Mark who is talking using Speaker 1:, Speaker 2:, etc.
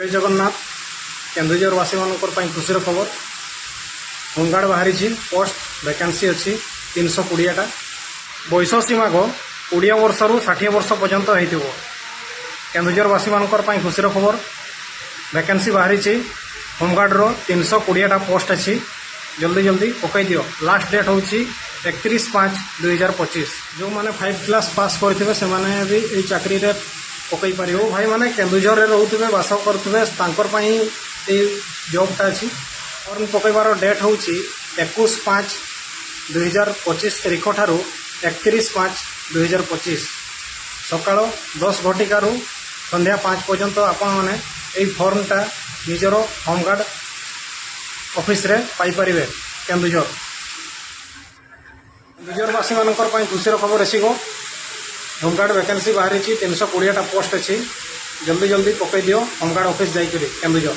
Speaker 1: जय जगन्नाथ केन्दुझरवासी मान खुशी खबर होमगार्ड बाहरी पोस्ट वैकेंसी अच्छी 320टा बयस सीमा को 20 वर्ष रु 60 वर्ष पर्यंत हो केन्दुझरवासी मान खुशी खबर वैकेंसी बाहरी होमगार्ड रो 320टा पोस्ट अच्छी जल्दी जल्दी पकई दियो। लास्ट डेट हूँ 31/5/2025 जो मैंने 5 क्लास पास करते से मैंने भी ये चाकरी रे पकई पार भाई मैंने केन्दुझर रोथे बास करें जॉबटा अच्छी और पकईबार डेट हूँ 21/5/2025 तारीख ठारू 31/5/2025 सकाळ 10 घटिकार संध्या 5 पर्यंत आपण मैंने यही फॉर्मटा निजर होमगार्ड ऑफिस रे पाई परिबे। केन्दुझरवासी मान खुशी खबर अच्छी गो होमगार्ड वैकेंसी बाहरी 320टा पोस्ट अच्छी जल्दी जल्दी पकई दियो होमगार्ड ऑफिस जाकर केन्दुझर।